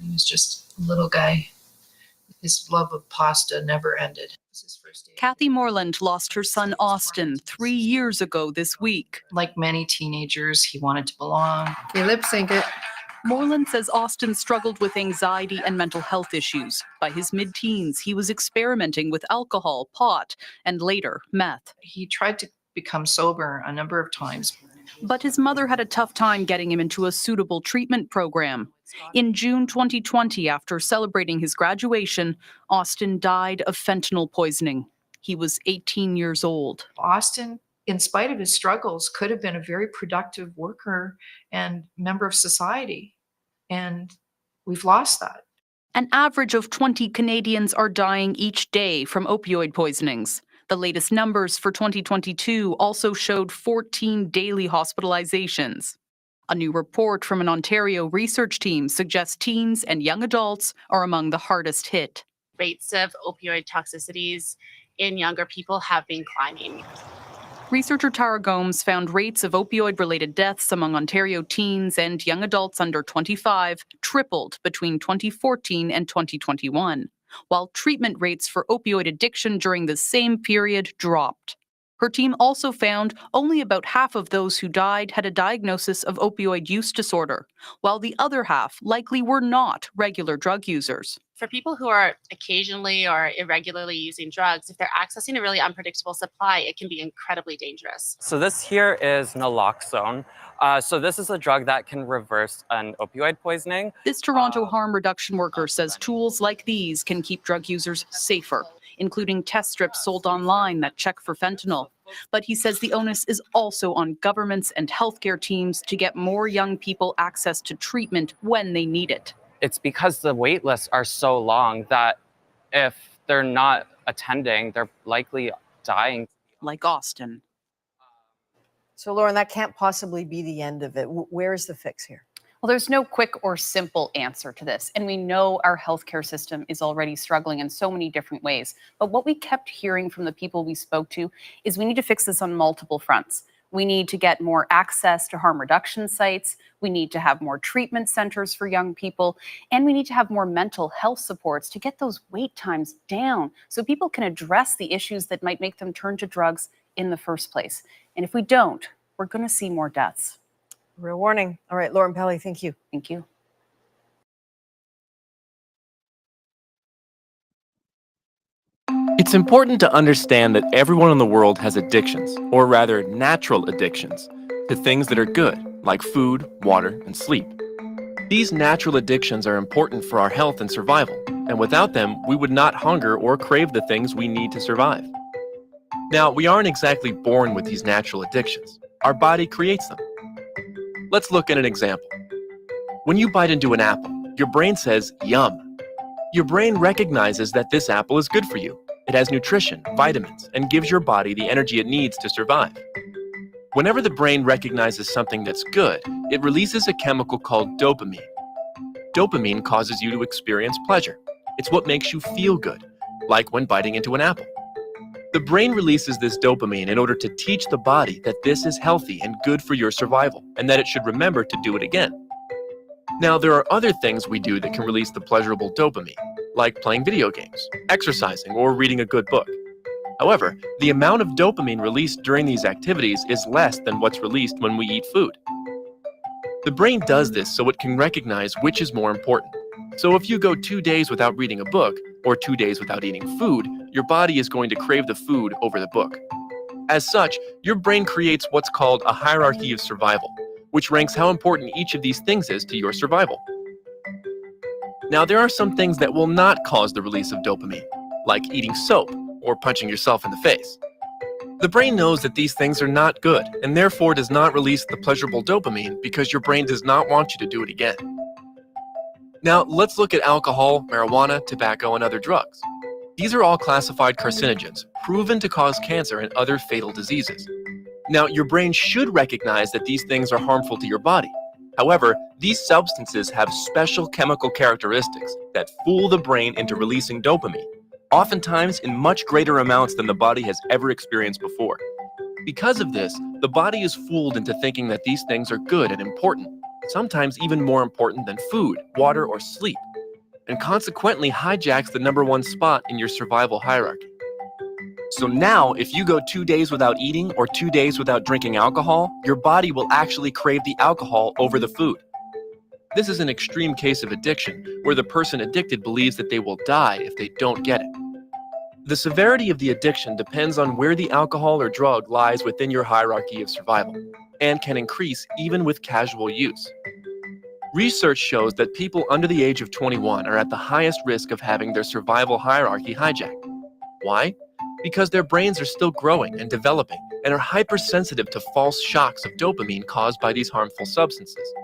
He was just a little guy. His love of pasta never ended. Kathy Moreland lost her son Austin 3 years ago this week. Like many teenagers, he wanted to belong. You lip sync it. Moreland says Austin struggled with anxiety and mental health issues. By his mid-teens, he was experimenting with alcohol, pot, and later meth. He tried to become sober a number of times. But his mother had a tough time getting him into a suitable treatment program. In June 2020, after celebrating his graduation, Austin died of fentanyl poisoning. He was 18 years old. Austin, in spite of his struggles, could have been a very productive worker and member of society. And we've lost that. An average of 20 Canadians are dying each day from opioid poisonings. The latest numbers for 2022 also showed 14 daily hospitalizations. A new report from an Ontario research team suggests teens and young adults are among the hardest hit. Rates of opioid toxicities in younger people have been climbing. Researcher Tara Gomes found rates of opioid-related deaths among Ontario teens and young adults under 25 tripled between 2014 and 2021, while treatment rates for opioid addiction during the same period dropped. Her team also found only about half of those who died had a diagnosis of opioid use disorder, while the other half likely were not regular drug users. For people who are occasionally or irregularly using drugs, if they're accessing a really unpredictable supply, it can be incredibly dangerous. So this here is naloxone. So this is a drug that can reverse an opioid poisoning. This Toronto harm reduction worker says tools like these can keep drug users safer, including test strips sold online that check for fentanyl. But he says the onus is also on governments and healthcare teams to get more young people access to treatment when they need it. It's because the wait lists are so long that if they're not attending, they're likely dying. Like Austin. So, Lauren, that can't possibly be the end of it. Where is the fix here? Well, there's no quick or simple answer to this. And we know our healthcare system is already struggling in so many different ways. But what we kept hearing from the people we spoke to is we need to fix this on multiple fronts. We need to get more access to harm reduction sites. We need to have more treatment centers for young people. And we need to have more mental health supports to get those wait times down so people can address the issues that might make them turn to drugs in the first place. And if we don't, we're going to see more deaths. Real warning. All right, Lauren Pelly, thank you. Thank you. It's important to understand that everyone in the world has addictions, or rather natural addictions, to things that are good, like food, water, and sleep. These natural addictions are important for our health and survival, and without them, we would not hunger or crave the things we need to survive. Now, we aren't exactly born with these natural addictions. Our body creates them. Let's look at an example. When you bite into an apple, your brain says, yum. Your brain recognizes that this apple is good for you. It has nutrition, vitamins, and gives your body the energy it needs to survive. Whenever the brain recognizes something that's good, it releases a chemical called dopamine. Dopamine causes you to experience pleasure. It's what makes you feel good, like when biting into an apple. The brain releases this dopamine in order to teach the body that this is healthy and good for your survival, and that it should remember to do it again. Now, there are other things we do that can release the pleasurable dopamine, like playing video games, exercising, or reading a good book. However, the amount of dopamine released during these activities is less than what's released when we eat food. The brain does this so it can recognize which is more important. So if you go 2 days without reading a book, or 2 days without eating food, your body is going to crave the food over the book. As such, your brain creates what's called a hierarchy of survival, which ranks how important each of these things is to your survival. Now, there are some things that will not cause the release of dopamine, like eating soap or punching yourself in the face. The brain knows that these things are not good and therefore does not release the pleasurable dopamine because your brain does not want you to do it again. Now, let's look at alcohol, marijuana, tobacco, and other drugs. These are all classified carcinogens, proven to cause cancer and other fatal diseases. Now, your brain should recognize that these things are harmful to your body. However, these substances have special chemical characteristics that fool the brain into releasing dopamine, oftentimes in much greater amounts than the body has ever experienced before. Because of this, the body is fooled into thinking that these things are good and important, sometimes even more important than food, water, or sleep, and consequently hijacks the #1 spot in your survival hierarchy. So now, if you go 2 days without eating or 2 days without drinking alcohol, your body will actually crave the alcohol over the food. This is an extreme case of addiction, where the person addicted believes that they will die if they don't get it. The severity of the addiction depends on where the alcohol or drug lies within your hierarchy of survival, and can increase even with casual use. Research shows that people under the age of 21 are at the highest risk of having their survival hierarchy hijacked. Why? Because their brains are still growing and developing and are hypersensitive to false shocks of dopamine caused by these harmful substances.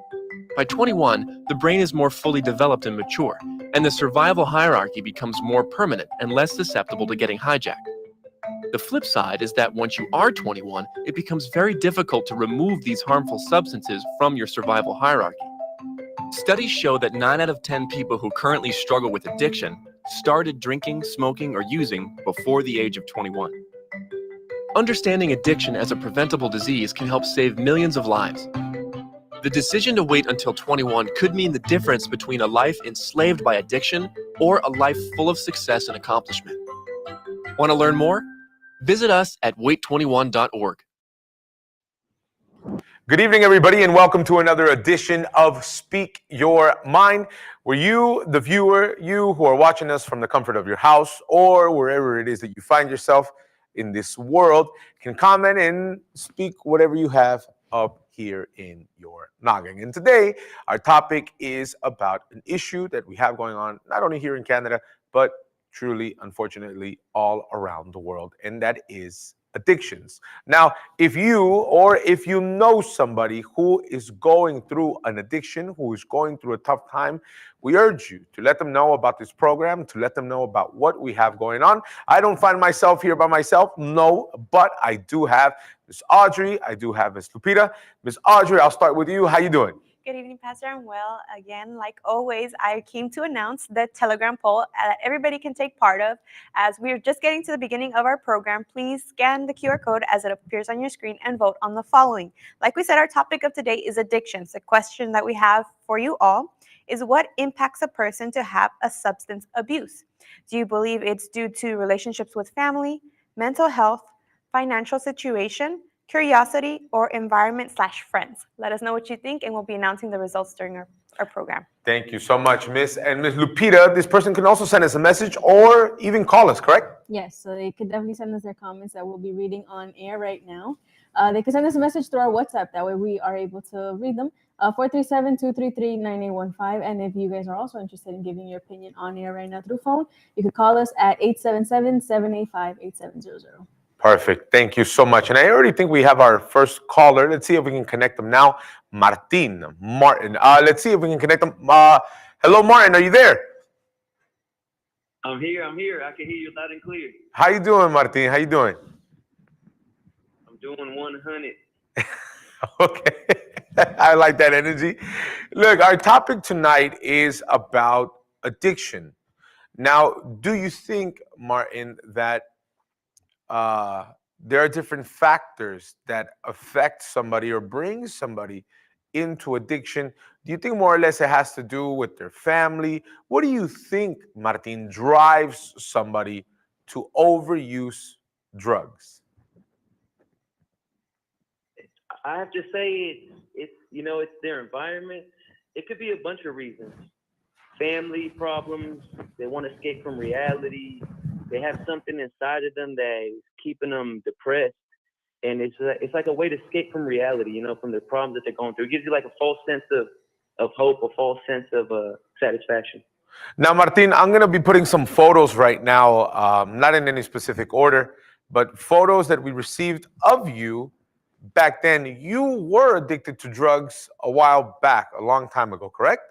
By 21, the brain is more fully developed and mature, and the survival hierarchy becomes more permanent and less susceptible to getting hijacked. The flip side is that once you are 21, it becomes very difficult to remove these harmful substances from your survival hierarchy. Studies show that 9 out of 10 people who currently struggle with addiction started drinking, smoking, or using before the age of 21. Understanding addiction as a preventable disease can help save millions of lives. The decision to wait until 21 could mean the difference between a life enslaved by addiction or a life full of success and accomplishment. Want to learn more? Visit us at wait21.org. Good evening, everybody, and welcome to another edition of Speak Your Mind, where you, the viewer, you who are watching us from the comfort of your house or wherever it is that you find yourself in this world, can comment and speak whatever you have up here in your noggin. And today, our topic is about an issue that we have going on, not only here in Canada, but truly, unfortunately, all around the world, and that is addictions. Now, if you know somebody who is going through an addiction, who is going through a tough time, we urge you to let them know about this program, to let them know about what we have going on. I don't find myself here by myself, no, but I do have Miss Audrey, I do have Miss Lupita. Miss Audrey, I'll start with you. How you doing? Good evening, Pastor. I'm well. Again, like always, I came to announce the Telegram poll that everybody can take part of. As we're just getting to the beginning of our program, please scan the QR code as it appears on your screen and vote on the following. Like we said, our topic of today is addictions. The question that we have for you all is, what impacts a person to have a substance abuse? Do you believe it's due to relationships with family, mental health, financial situation, curiosity, or environment/friends? Let us know what you think, and we'll be announcing the results during our program. Thank you so much, Miss. And Miss Lupita, this person can also send us a message or even call us, correct? Yes, so they could definitely send us their comments that we'll be reading on air right now. They could send us a message through our WhatsApp. That way we are able to read them. 437-233-9815. And if you guys are also interested in giving your opinion on air right now through phone, you could call us at 877-785-8700. Perfect. Thank you so much. And I already think we have our first caller. Let's see if we can connect them now. Martin. Let's see if we can connect them. Hello, Martin. Are you there? I'm here. I can hear you loud and clear. How you doing, Martin? How you doing? I'm doing 100. Okay. I like that energy. Look, our topic tonight is about addiction. Now, do you think, Martin, that there are different factors that affect somebody or bring somebody into addiction. Do you think more or less it has to do with their family? What do you think, Martin, drives somebody to overuse drugs? I have to say it's it's their environment. It could be a bunch of reasons. Family problems. They want to escape from reality. They have something inside of them that is keeping them depressed, and it's like a way to escape from reality. From the problems that they're going through. It gives you like a false sense of hope, a false sense of satisfaction. Now, Martin, I'm going to be putting some photos right now, not in any specific order, but photos that we received of you back then. You were addicted to drugs a while back, a long time ago, correct?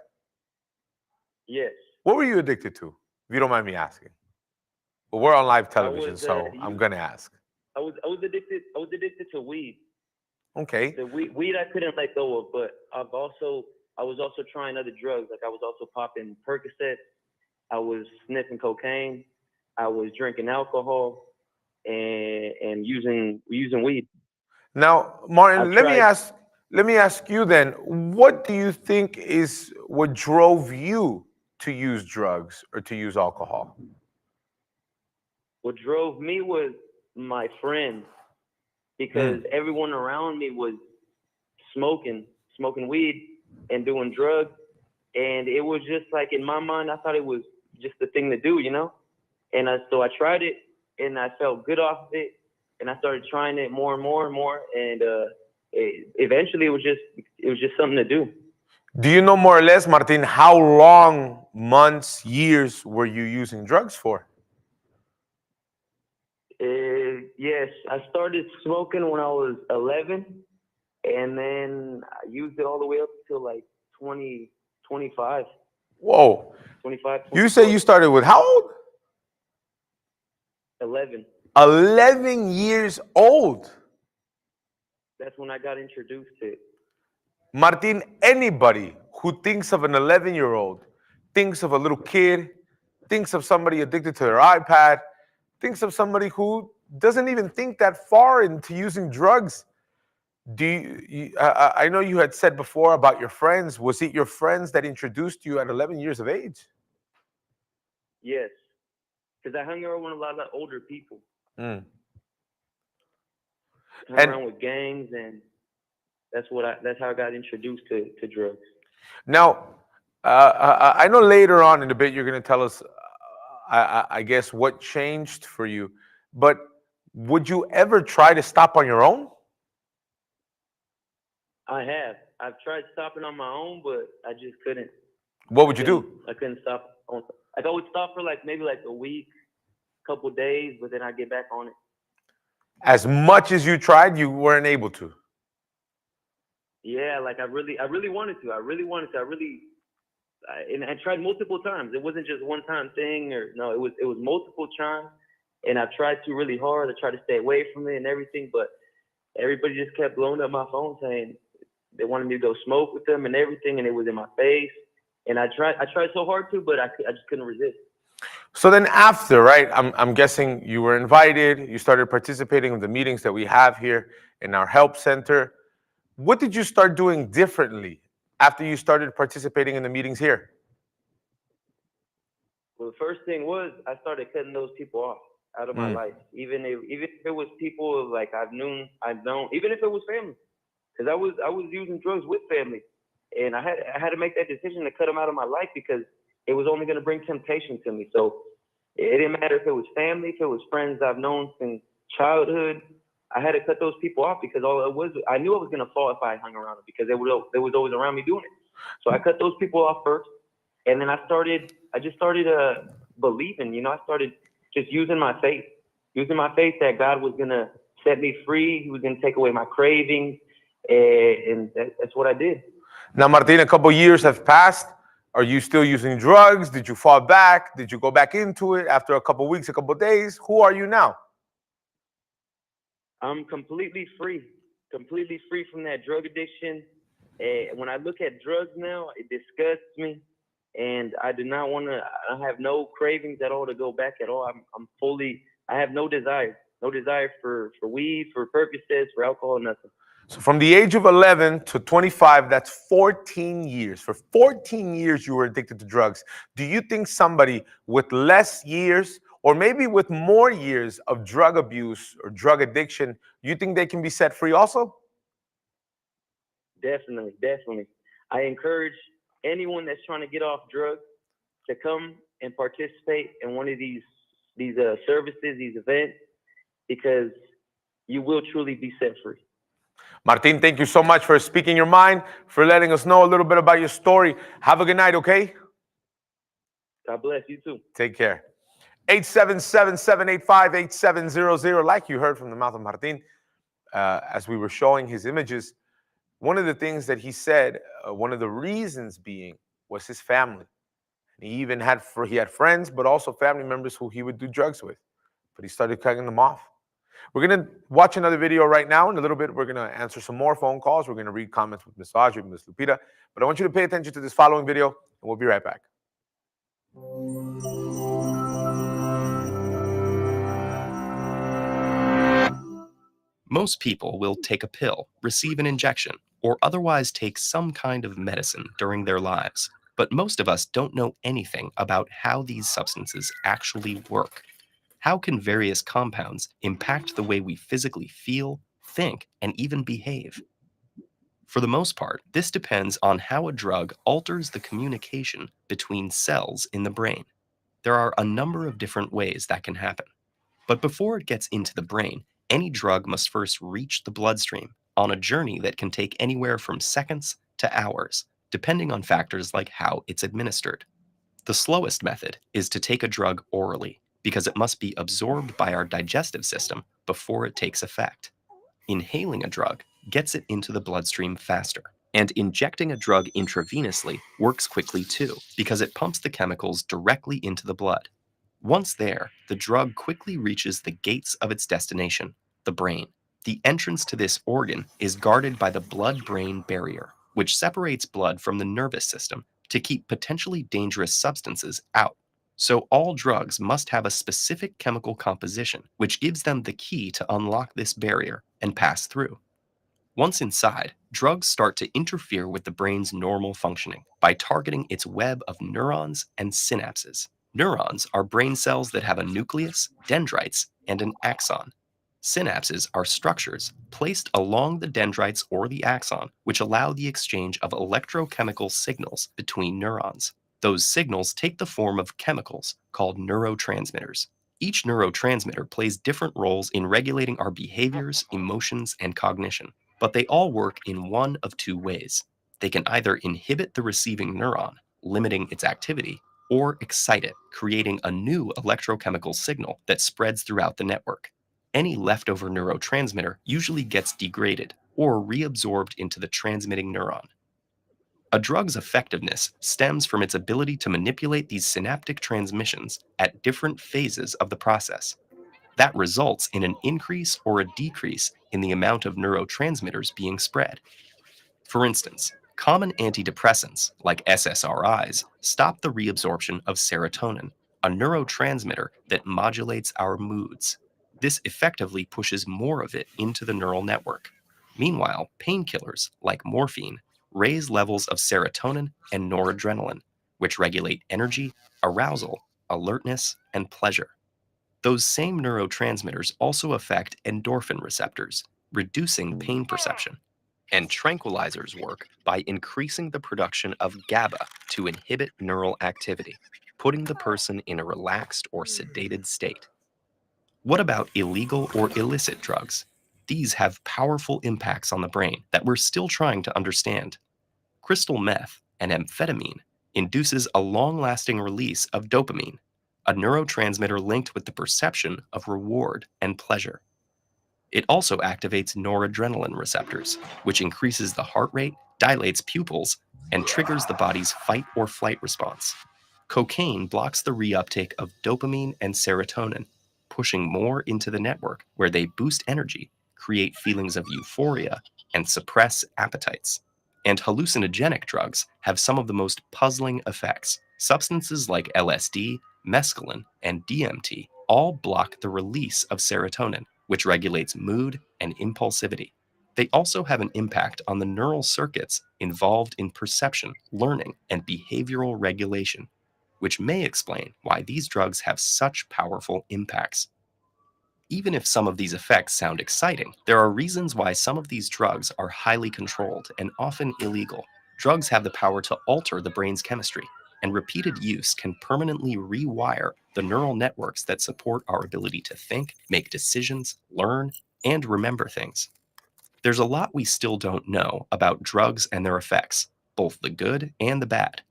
Yes. What were you addicted to, if you don't mind me asking? Well, we're on live television, was, I'm going to ask. I was addicted to weed. Okay. The weed I couldn't let go of, but I was also trying other drugs. Like I was also popping Percocet. I was sniffing cocaine. I was drinking alcohol, and using weed. Now, Martin, let me ask you then, what do you think is what drove you to use drugs or to use alcohol? What drove me was my friends, because everyone around me was smoking weed and doing drugs, and it was just like, in my mind, I thought it was just the thing to do, and so I tried it, and I felt good off of it, and I started trying it more and more and more, and eventually it was just something to do. Do you know more or less, Martin, how long, months, years were you using drugs for? Yes, I started smoking when I was 11, and then I used it all the way up till like 25. Whoa. 25. You say you started with how old? 11. 11 years old. That's when I got introduced to it. Martin, anybody who thinks of an 11-year-old, thinks of a little kid, thinks of somebody addicted to their iPad, thinks of somebody who doesn't even think that far into using drugs. I know you had said before about your friends. Was it your friends that introduced you at 11 years of age? Yes, because I hung around with a lot of older people. Hung around with gangs, and that's how I got introduced to drugs. Now, I know later on in the bit you're going to tell us, I guess, what changed for you. But would you ever try to stop on your own? I have. I've tried stopping on my own, but I just couldn't. What would you do? I couldn't stop. Like I would stop for maybe a week, couple days, but then I'd get back on it. As much as you tried, you weren't able to. Yeah, I really wanted to. And I tried multiple times. It wasn't just one time thing, it was multiple times. And I tried to really hard. I tried to stay away from it and everything, but everybody just kept blowing up my phone saying they wanted me to go smoke with them and everything, and it was in my face. And I tried so hard to, but I just couldn't resist. So then after, right, I'm guessing you were invited, you started participating in the meetings that we have here in our help center. What did you start doing differently after you started participating in the meetings here? Well, the first thing was I started cutting those people off out of my life. Even if it was people I've known, even if it was family, because I was using drugs with family, and I had to make that decision to cut them out of my life because it was only going to bring temptation to me. So it didn't matter if it was family, if it was friends I've known since childhood. I had to cut those people off because I knew I was going to fall if I hung around them because they was always around me doing it. So I cut those people off first, and then I just started believing. I started just using my faith that God was going to set me free. He was going to take away my cravings, and that's what I did. Now, Martin, a couple years have passed. Are you still using drugs? Did you fall back? Did you go back into it after a couple weeks, a couple days? Who are you now? I'm completely free from that drug addiction. When I look at drugs now, it disgusts me, and I do not want to. I have no cravings at all to go back at all. I have no desire. No desire for weed, for Percocets, for alcohol, nothing. So from the age of 11 to 25, that's 14 years. For 14 years, you were addicted to drugs. Do you think somebody with less years or maybe with more years of drug abuse or drug addiction, you think they can be set free also? Definitely, definitely. I encourage anyone that's trying to get off drugs to come and participate in one of these services, these events, because you will truly be set free. Martin, thank you so much for speaking your mind, for letting us know a little bit about your story. Have a good night, okay? God bless you too. Take care. 877-785-8700. Like you heard from the mouth of Martin, as we were showing his images, one of the things that he said, one of the reasons being, was his family. And he even had friends, but also family members who he would do drugs with. But he started cutting them off. We're going to watch another video right now. In a little bit, we're going to answer some more phone calls. We're going to read comments with Ms. Audrey, Ms. Lupita. But I want you to pay attention to this following video, and we'll be right back. Most people will take a pill, receive an injection, or otherwise take some kind of medicine during their lives. But most of us don't know anything about how these substances actually work. How can various compounds impact the way we physically feel, think, and even behave? For the most part, this depends on how a drug alters the communication between cells in the brain. There are a number of different ways that can happen. But before it gets into the brain, any drug must first reach the bloodstream on a journey that can take anywhere from seconds to hours, depending on factors like how it's administered. The slowest method is to take a drug orally, because it must be absorbed by our digestive system before it takes effect. Inhaling a drug gets it into the bloodstream faster, and injecting a drug intravenously works quickly too, because it pumps the chemicals directly into the blood. Once there, the drug quickly reaches the gates of its destination, the brain. The entrance to this organ is guarded by the blood-brain barrier, which separates blood from the nervous system to keep potentially dangerous substances out. So all drugs must have a specific chemical composition, which gives them the key to unlock this barrier and pass through. Once inside, drugs start to interfere with the brain's normal functioning by targeting its web of neurons and synapses. Neurons are brain cells that have a nucleus, dendrites, and an axon. Synapses are structures placed along the dendrites or the axon, which allow the exchange of electrochemical signals between neurons. Those signals take the form of chemicals called neurotransmitters. Each neurotransmitter plays different roles in regulating our behaviors, emotions, and cognition, but they all work in one of two ways. They can either inhibit the receiving neuron, limiting its activity, or excite it, creating a new electrochemical signal that spreads throughout the network. Any leftover neurotransmitter usually gets degraded or reabsorbed into the transmitting neuron. A drug's effectiveness stems from its ability to manipulate these synaptic transmissions at different phases of the process. That results in an increase or a decrease in the amount of neurotransmitters being spread. For instance, common antidepressants, like SSRIs, stop the reabsorption of serotonin, a neurotransmitter that modulates our moods. This effectively pushes more of it into the neural network. Meanwhile, painkillers, like morphine, raise levels of serotonin and noradrenaline, which regulate energy, arousal, alertness, and pleasure. Those same neurotransmitters also affect endorphin receptors, reducing pain perception. And tranquilizers work by increasing the production of GABA to inhibit neural activity, putting the person in a relaxed or sedated state. What about illegal or illicit drugs? These have powerful impacts on the brain that we're still trying to understand. Crystal meth, an amphetamine, induces a long-lasting release of dopamine, a neurotransmitter linked with the perception of reward and pleasure. It also activates noradrenaline receptors, which increases the heart rate, dilates pupils, and triggers the body's fight or flight response. Cocaine blocks the reuptake of dopamine and serotonin, pushing more into the network where they boost energy, create feelings of euphoria, and suppress appetites. And hallucinogenic drugs have some of the most puzzling effects. Substances like LSD, mescaline, and DMT all block the release of serotonin, which regulates mood and impulsivity. They also have an impact on the neural circuits involved in perception, learning, and behavioral regulation, which may explain why these drugs have such powerful impacts. Even if some of these effects sound exciting, there are reasons why some of these drugs are highly controlled and often illegal. Drugs have the power to alter the brain's chemistry, and repeated use can permanently rewire the neural networks that support our ability to think, make decisions, learn, and remember things. There's a lot we still don't know about drugs and their effects, both the good and the bad.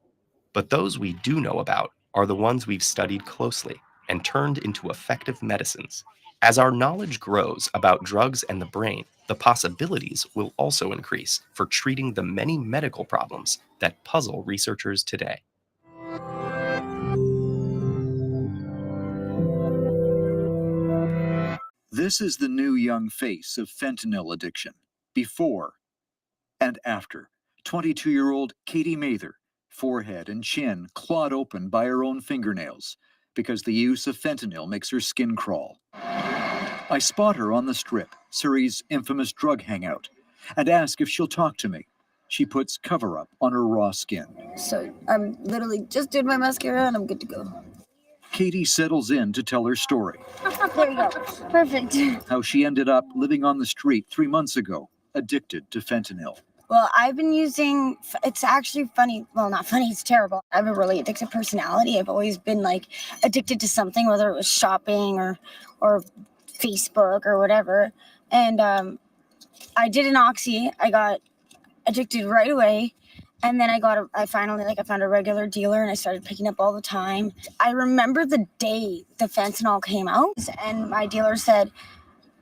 But those we do know about are the ones we've studied closely and turned into effective medicines. As our knowledge grows about drugs and the brain, the possibilities will also increase for treating the many medical problems that puzzle researchers today. This is the new young face of fentanyl addiction, before and after. 22-year-old Katie Mather, forehead and chin clawed open by her own fingernails because the use of fentanyl makes her skin crawl. I spot her on the Strip, Surrey's infamous drug hangout, and ask if she'll talk to me. She puts cover-up on her raw skin. So I'm literally just did my mascara and I'm good to go. Katie settles in to tell her story. There you go. Perfect. How she ended up living on the street 3 months ago, addicted to fentanyl. Well, I've been using, it's actually funny. Well, not funny, it's terrible. I have a really addictive personality. I've always been like addicted to something, whether it was shopping or Facebook or whatever. And I did an Oxy. I got addicted right away. And then I found a regular dealer and I started picking up all the time. I remember the day the fentanyl came out and my dealer said,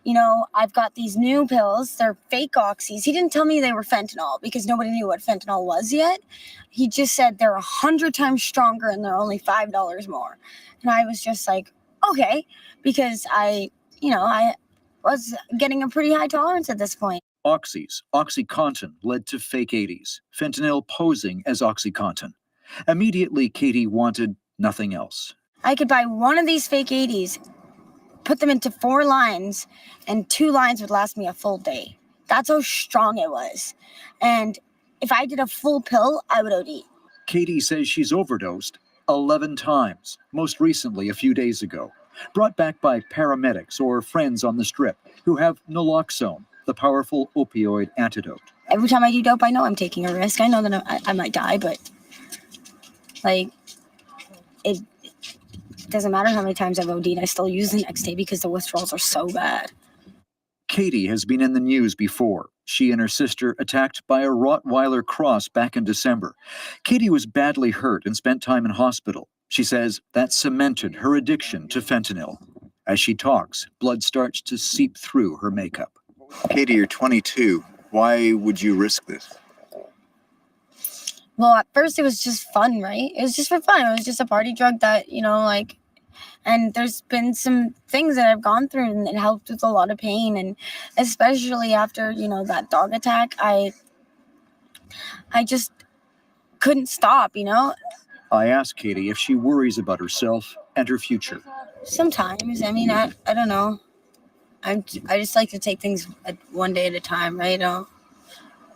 you know, I've got these new pills. They're fake oxys. He didn't tell me they were fentanyl because nobody knew what fentanyl was yet. He just said they're 100 times stronger and they're only $5 more. And I was just like, okay, because I was getting a pretty high tolerance at this point. Oxys, OxyContin, led to fake 80s, fentanyl posing as OxyContin. Immediately, Katie wanted nothing else. I could buy one of these fake 80s, put them into 4 lines, and 2 lines would last me a full day. That's how strong it was. And if I did a full pill, I would OD. Katie says she's overdosed 11 times, most recently a few days ago, brought back by paramedics or friends on the Strip who have naloxone, the powerful opioid antidote. Every time I do dope, I know I'm taking a risk. I know that I might die, but like it doesn't matter how many times I've OD'd, I still use the next day because the withdrawals are so bad. Katie has been in the news before. She and her sister attacked by a Rottweiler cross back in December. Katie was badly hurt and spent time in hospital. She says that cemented her addiction to fentanyl. As she talks, blood starts to seep through her makeup. Katie, you're 22. Why would you risk this? Well, at first it was just fun, right? It was just for fun. It was just a party drug that, and there's been some things that I've gone through and it helped with a lot of pain. And especially after, that dog attack, I just couldn't stop, I ask Katie if she worries about herself and her future. Sometimes. I don't know. I just like to take things one day at a time, right? I'll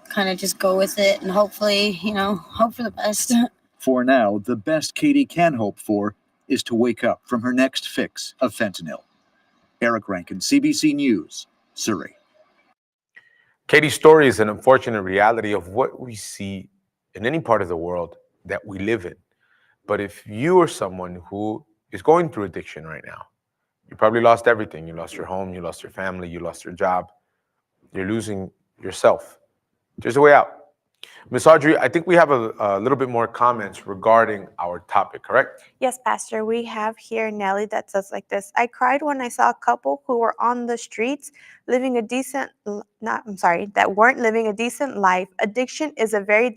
kind of just go with it and hopefully, hope for the best. For now, the best Katie can hope for is to wake up from her next fix of fentanyl. Eric Rankin, CBC News, Surrey. Katie's story is an unfortunate reality of what we see in any part of the world that we live in. But if you are someone who is going through addiction right now, you probably lost everything. You lost your home, you lost your family, you lost your job. You're losing yourself. There's a way out. Ms. Audrey, I think we have a little bit more comments regarding our topic, correct? Yes, Pastor. We have here Nelly that says like this. I cried when I saw a couple who were on the streets living a decent, that weren't living a decent life. Addiction is a very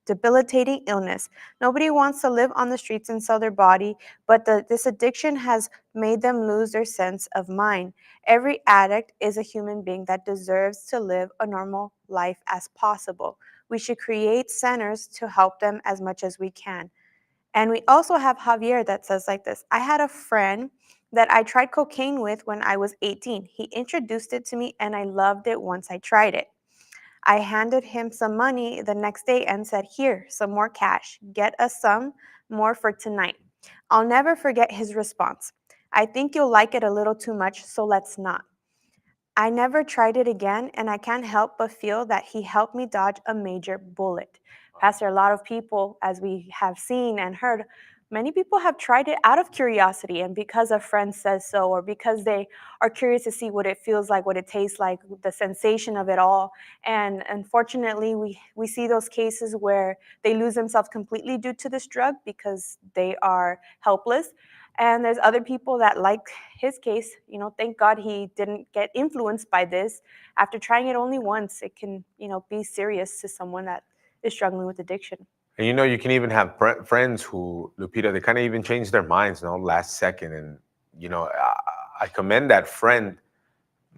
debilitating illness. Nobody wants to live on the streets and sell their body, but this addiction has made them lose their sense of mind. Every addict is a human being that deserves to live a normal life as possible. We should create centers to help them as much as we can. And we also have Javier that says like this. I had a friend that I tried cocaine with when I was 18. He introduced it to me and I loved it once I tried it. I handed him some money the next day and said, "Here, some more cash. Get us some more for tonight." I'll never forget his response. "I think you'll like it a little too much, so let's not." I never tried it again, and I can't help but feel that he helped me dodge a major bullet. Pastor, a lot of people, as we have seen and heard, many people have tried it out of curiosity and because a friend says so, or because they are curious to see what it feels like, what it tastes like, the sensation of it all. And unfortunately, we see those cases where they lose themselves completely due to this drug because they are helpless. And there's other people that, like his case, thank God he didn't get influenced by this. After trying it only once, it can, be serious to someone that is struggling with addiction. And you can even have friends who, Lupita, they kind of even change their minds, last second. And, I commend that friend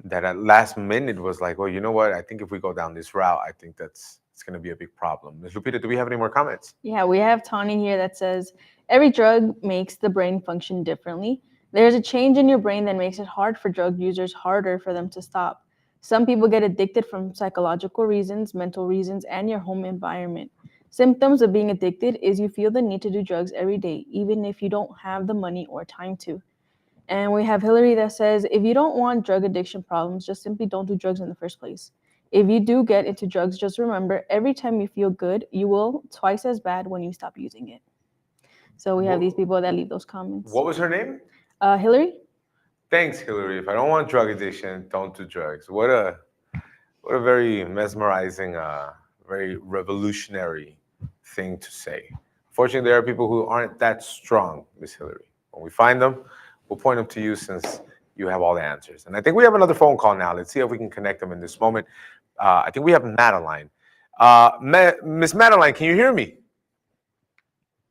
that at last minute was like, well, you know what? I think if we go down this route, I think it's going to be a big problem. Ms. Lupita, do we have any more comments? Yeah, we have Tawny here that says, every drug makes the brain function differently. There's a change in your brain that makes it hard for drug users, harder for them to stop. Some people get addicted from psychological reasons, mental reasons, and your home environment. Symptoms of being addicted is you feel the need to do drugs every day, even if you don't have the money or time to. And we have Hillary that says, if you don't want drug addiction problems, just simply don't do drugs in the first place. If you do get into drugs, just remember, every time you feel good, you will twice as bad when you stop using it. So we have these people that leave those comments. What was her name? Hillary? Thanks, Hillary. If I don't want drug addiction, don't do drugs. What a very mesmerizing, very revolutionary thing to say. Fortunately, there are people who aren't that strong, Miss Hillary. When we find them, we'll point them to you since you have all the answers. And I think we have another phone call now. Let's see if we can connect them in this moment. I think we have Madeline. Miss Madeline, can you hear me?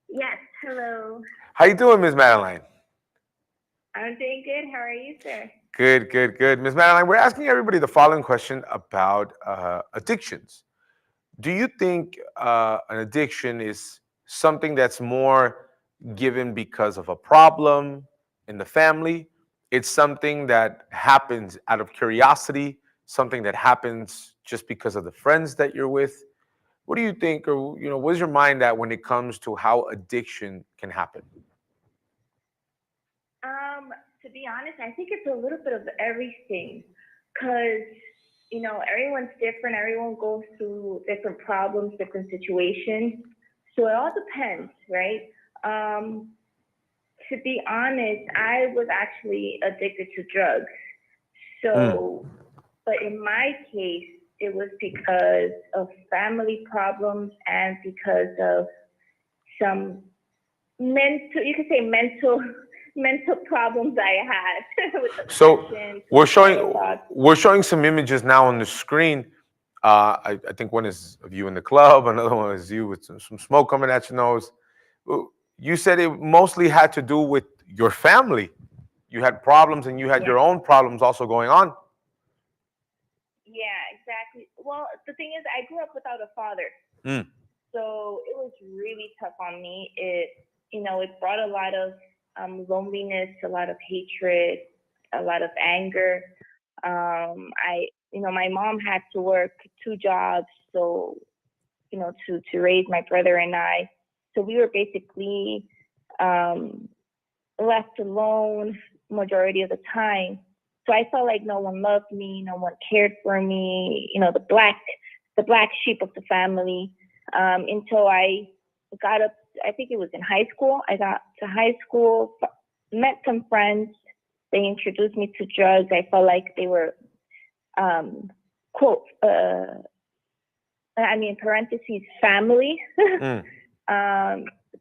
Yes, hello. How you doing, Miss Madeline? I'm doing good. How are you, sir? Good, good, good. Miss Madeline, we're asking everybody the following question about addictions. Do you think an addiction is something that's more given because of a problem in the family? It's something that happens out of curiosity, something that happens just because of the friends that you're with? What do you think, or what's your mind at when it comes to how addiction can happen? To be honest, I think it's a little bit of everything, because everyone's different. Everyone goes through different problems, different situations. So it all depends, right? To be honest, I was actually addicted to drugs. So, but in my case, it was because of family problems and because of some mental problems I had. With So depression, we're showing some images now on the screen. I think one is of you in the club, another one is you with some smoke coming at your nose. You said it mostly had to do with your family. You had problems and you had your own problems also going on. Yeah, exactly. Well, the thing is, I grew up without a father. So it was really tough on me. It brought a lot of loneliness, a lot of hatred, a lot of anger. My mom had to work 2 jobs, so, to raise my brother and I. So we were basically left alone majority of the time. So I felt like no one loved me, no one cared for me, the black sheep of the family, until I got up. I think it was in high school. I got to high school, met some friends. They introduced me to drugs. I felt like they were, quote, parentheses, family. They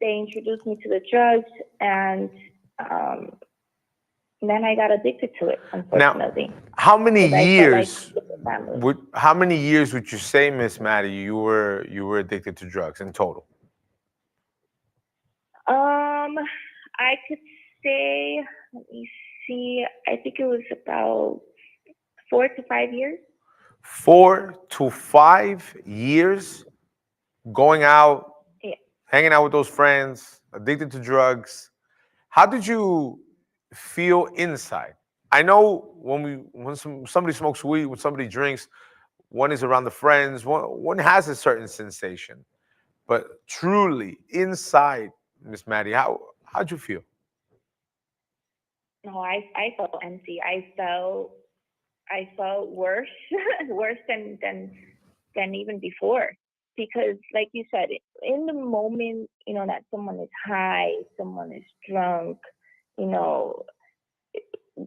introduced me to the drugs, and then I got addicted to it, unfortunately. Now, how many years? Like How many years would you say, Miss Maddie, you were addicted to drugs in total? I could say, let me see, I think it was about 4 to 5 years. 4 to 5 years going out, hanging out with those friends, addicted to drugs. How did you feel inside? I know when somebody smokes weed, when somebody drinks, one is around the friends, one has a certain sensation. But truly inside, Miss Maddie, how'd you feel? No, I felt empty. I felt worse, worse than even before. Because, like you said, in the moment, that someone is high, someone is drunk,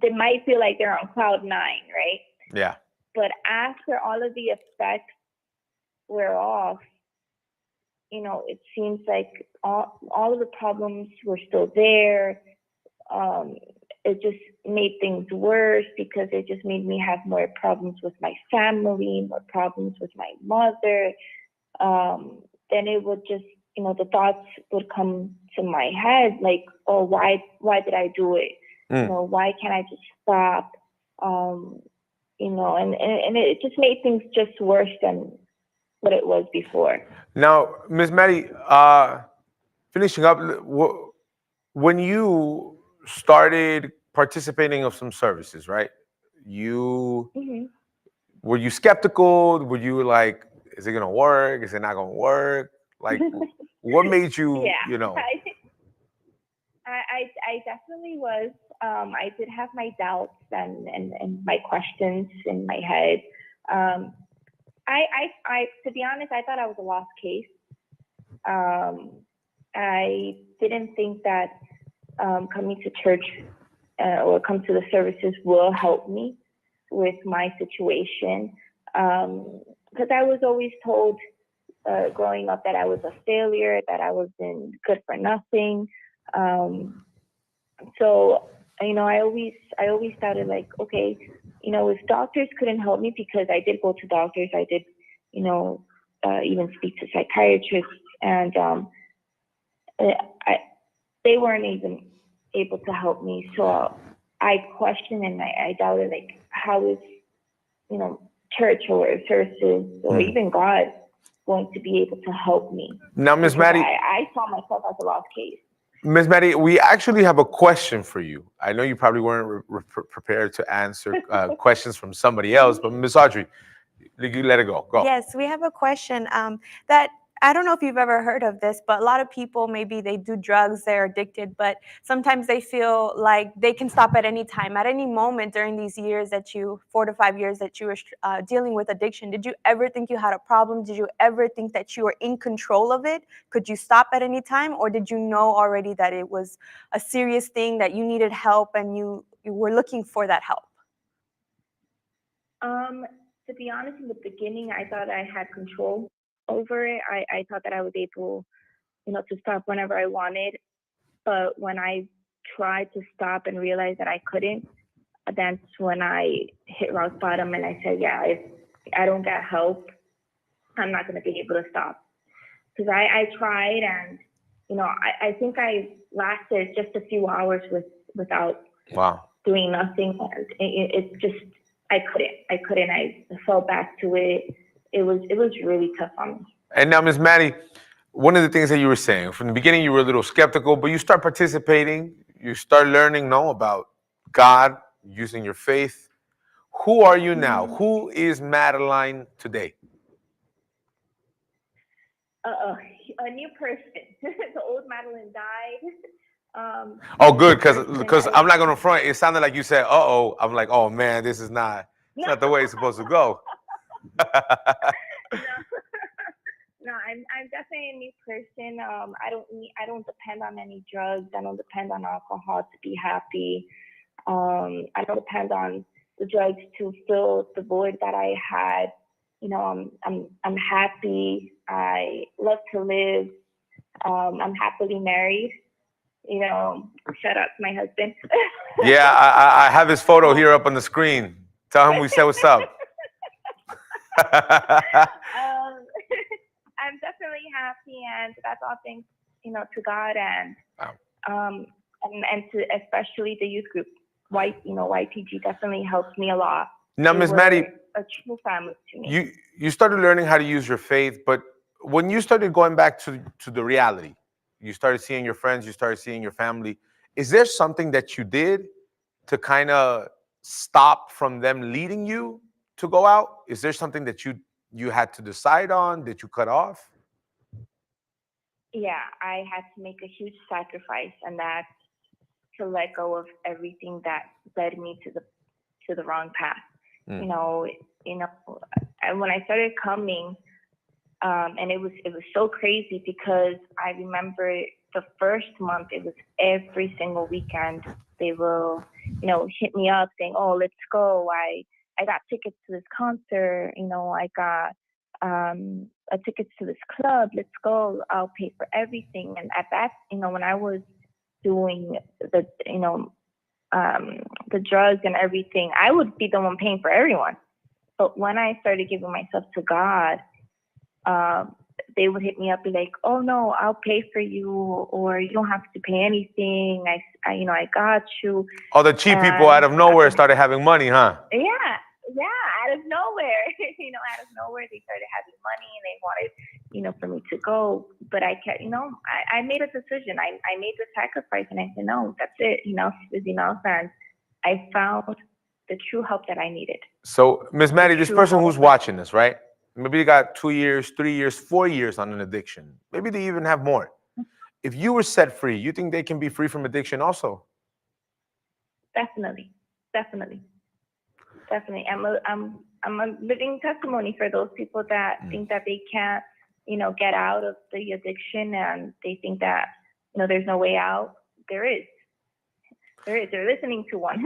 they might feel like they're on cloud nine, right? Yeah. But after all of the effects wear off, it seems like all of the problems were still there. It just made things worse because it just made me have more problems with my family, more problems with my mother. Then it would just, the thoughts would come to my head like, oh, why did I do it? Why can't I just stop? And it just made things just worse than what it was before. Now, Ms. Maddie, finishing up, when you started participating of some services, right? Were you skeptical? Were you like, is it gonna work? Is it not gonna work? Like, what made you, I definitely was. I did have my doubts and my questions in my head. I to be honest, I thought I was a lost case. I didn't think that coming to church or come to the services will help me with my situation. Because I was always told growing up that I was a failure, that I wasn't good for nothing. So, I always thought like, okay, if doctors couldn't help me, because I did go to doctors, I did, even speak to psychiatrists, and they weren't even able to help me. So I questioned and I doubted, like, how is, church or services or even God going to be able to help me? Now, Ms. Maddie, I saw myself as a lost case. Ms. Maddie, we actually have a question for you. I know you probably weren't prepared to answer questions from somebody else, but Ms. Audrey, you let it go. Go. Yes, we have a question that I don't know if you've ever heard of this, but a lot of people, maybe they do drugs, they're addicted, but sometimes they feel like they can stop at any time, at any moment during these years 4 to 5 years that you were dealing with addiction. Did you ever think you had a problem? Did you ever think that you were in control of it? Could you stop at any time? Or did you know already that it was a serious thing, that you needed help and you were looking for that help? To be honest, in the beginning, I thought I had control over it. I thought that I was able, to stop whenever I wanted. But when I tried to stop and realized that I couldn't, that's when I hit rock bottom and I said, yeah, if I don't get help, I'm not going to be able to stop. Because I tried and, I think I lasted just a few hours without doing nothing. It just, I couldn't. I fell back to it. It was really tough on me. And now, Ms. Maddie, one of the things that you were saying, from the beginning you were a little skeptical, but you start participating, you start learning, about God, using your faith. Who are you now? Who is Madeline today? A new person. The old Madeline died. Oh, good, because I'm not going to front. It sounded like you said, uh-oh. I'm like, oh, man, this is not the way it's supposed to go. No, I'm definitely a new person. I don't depend on any drugs. I don't depend on alcohol to be happy. I don't depend on the drugs to fill the void that I had. I'm happy. I love to live. I'm happily married. Shout out to my husband. Yeah, I have his photo here up on the screen. Tell him we said what's up. I'm definitely happy, and that's all thanks, to God and to especially the youth group. YPG definitely helped me a lot. Now, Ms. Maddie, a true family to me. You started learning how to use your faith, but when you started going back to the reality, you started seeing your friends, you started seeing your family. Is there something that you did to kind of stop from them leading you to go out? Is there something that you had to decide on, that you cut off? Yeah, I had to make a huge sacrifice, and that's to let go of everything that led me to the wrong path. Mm. You know, when I started coming, and it was so crazy because I remember the first month, it was every single weekend they will, hit me up saying, "Oh, let's go. I got tickets to this concert. I got tickets to this club. Let's go. I'll pay for everything." And at that, when I was doing the drugs and everything, I would be the one paying for everyone. But when I started giving myself to God, they would hit me up, be like, "Oh no, I'll pay for you, or you don't have to pay anything. I got you." All the cheap people out of nowhere started having money, huh? Yeah, out of nowhere. Out of nowhere, they started having money, and they wanted, for me to go. But I kept, I made a decision. I made the sacrifice, and I said, no, that's it. And I found the true help that I needed. So, Miss Maddie, this person who's watching this, right? Maybe they got 2 years, 3 years, 4 years on an addiction. Maybe they even have more. If you were set free, you think they can be free from addiction also? Definitely. I'm a living testimony for those people that think that they can't, get out of the addiction, and they think that, there's no way out. There is. They're listening to one.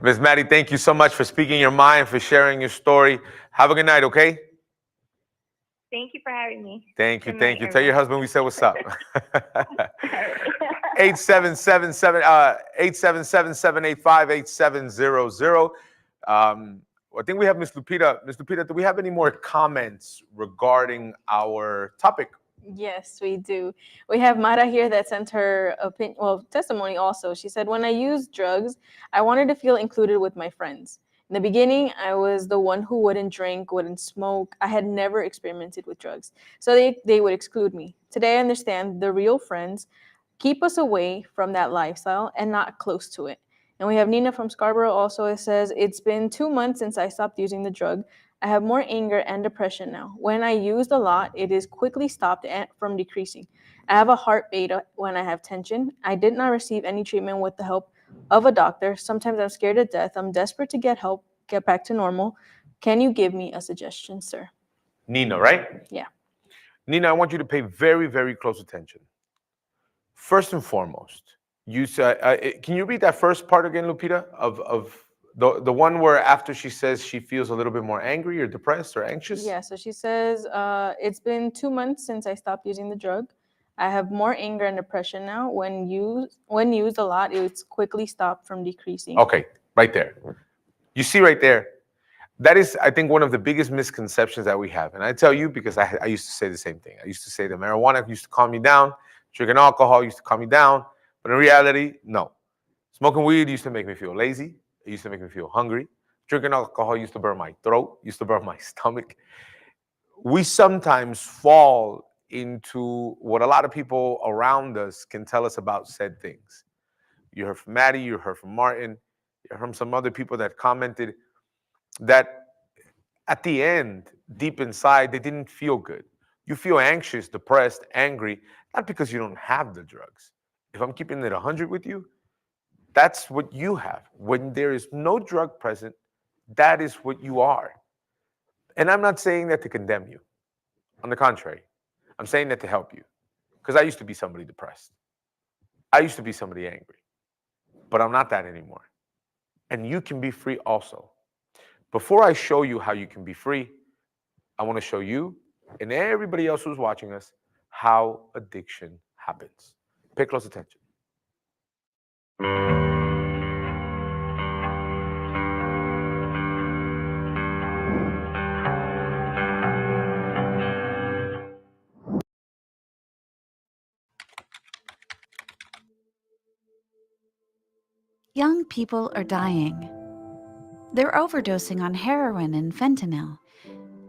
Ms. Maddie, thank you so much for speaking your mind, for sharing your story. Have a good night, okay? Thank you for having me. Thank you. Good Thank night, you. Tell your everyone. husband we said what's up. 877-785-8700. I think we have Miss Lupita. Miss Lupita, do we have any more comments regarding our topic? Yes, we do. We have Mara here that sent her testimony also. She said, "When I used drugs, I wanted to feel included with my friends. In the beginning, I was the one who wouldn't drink, wouldn't smoke. I had never experimented with drugs, so they would exclude me. Today, I understand the real friends keep us away from that lifestyle and not close to it." And we have Nina from Scarborough also. It says, "It's been 2 months since I stopped using the drug. I have more anger and depression now. When I used a lot, it is quickly stopped from decreasing. I have a heart beta when I have tension. I did not receive any treatment with the help of a doctor. Sometimes I'm scared to death. I'm desperate to get help, get back to normal. Can you give me a suggestion, sir?" Nina, right? Yeah. Nina, I want you to pay very, very close attention. First and foremost, you said, can you read that first part again, Lupita, of the one where after she says she feels a little bit more angry or depressed or anxious? Yeah, so she says, "It's been 2 months since I stopped using the drug. I have more anger and depression now. When used a lot, it's quickly stopped from decreasing." Okay, right there. You see right there, that is, I think, one of the biggest misconceptions that we have. And I tell you because I used to say the same thing. I used to say that marijuana used to calm me down. Drinking alcohol used to calm me down. But in reality, no. Smoking weed used to make me feel lazy. It used to make me feel hungry. Drinking alcohol used to burn my throat, used to burn my stomach. We sometimes fall into what a lot of people around us can tell us about said things. You heard from Maddie, you heard from Martin, you heard from some other people that commented that at the end, deep inside, they didn't feel good. You feel anxious, depressed, angry, not because you don't have the drugs. If I'm keeping it 100 with you, that's what you have. When there is no drug present, that is what you are. And I'm not saying that to condemn you. On the contrary, I'm saying that to help you. Because I used to be somebody depressed. I used to be somebody angry. But I'm not that anymore. And you can be free also. Before I show you how you can be free, I want to show you and everybody else who's watching us how addiction happens. Pay close attention. Young people are dying. They're overdosing on heroin and fentanyl.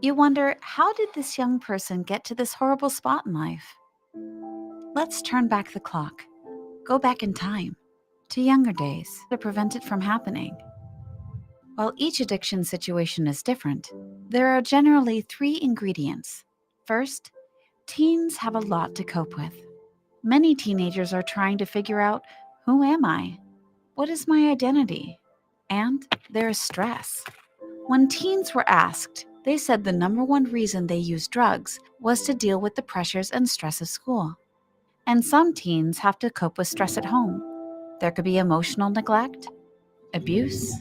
You wonder, how did this young person get to this horrible spot in life? Let's turn back the clock. Go back in time. to younger days to prevent it from happening. While each addiction situation is different, there are generally 3 ingredients. First, teens have a lot to cope with. Many teenagers are trying to figure out, who am I? What is my identity? And there is stress. When teens were asked, they said the number one reason they used drugs was to deal with the pressures and stress of school. And some teens have to cope with stress at home. There could be emotional neglect, abuse,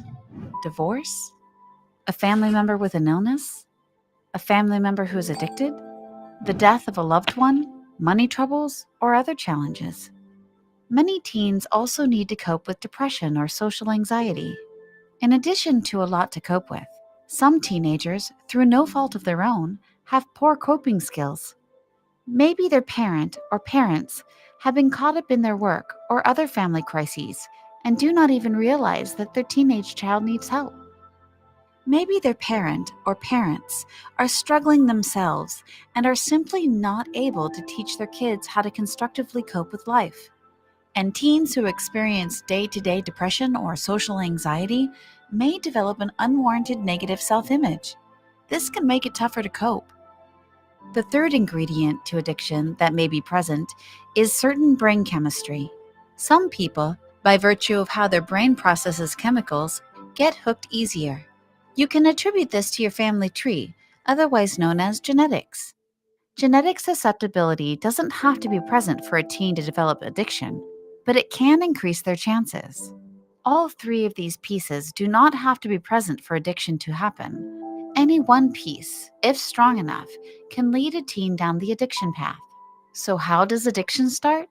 divorce, a family member with an illness, a family member who is addicted, the death of a loved one, money troubles, or other challenges. Many teens also need to cope with depression or social anxiety. In addition to a lot to cope with, some teenagers, through no fault of their own, have poor coping skills. Maybe their parent or parents have been caught up in their work or other family crises and do not even realize that their teenage child needs help. Maybe their parent or parents are struggling themselves and are simply not able to teach their kids how to constructively cope with life. And teens who experience day-to-day depression or social anxiety may develop an unwarranted negative self-image. This can make it tougher to cope. The third ingredient to addiction that may be present is certain brain chemistry. Some people, by virtue of how their brain processes chemicals, get hooked easier. You can attribute this to your family tree, otherwise known as genetics. Genetic susceptibility doesn't have to be present for a teen to develop addiction, but it can increase their chances. All 3 of these pieces do not have to be present for addiction to happen. Any one piece, if strong enough, can lead a teen down the addiction path. So how does addiction start?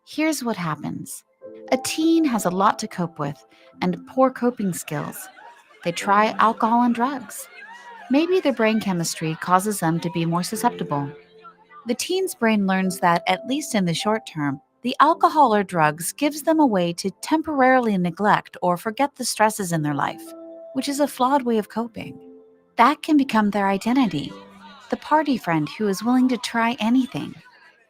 Here's what happens. A teen has a lot to cope with and poor coping skills. They try alcohol and drugs. Maybe their brain chemistry causes them to be more susceptible. The teen's brain learns that, at least in the short term, the alcohol or drugs gives them a way to temporarily neglect or forget the stresses in their life, which is a flawed way of coping. That can become their identity, the party friend who is willing to try anything,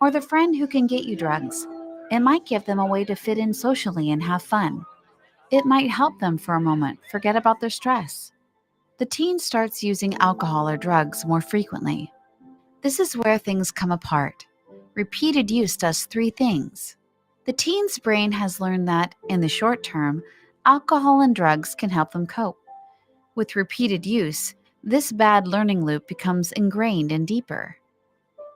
or the friend who can get you drugs. It might give them a way to fit in socially and have fun. It might help them for a moment forget about their stress. The teen starts using alcohol or drugs more frequently. This is where things come apart. Repeated use does 3 things. The teen's brain has learned that, in the short term, alcohol and drugs can help them cope. With repeated use, this bad learning loop becomes ingrained and deeper.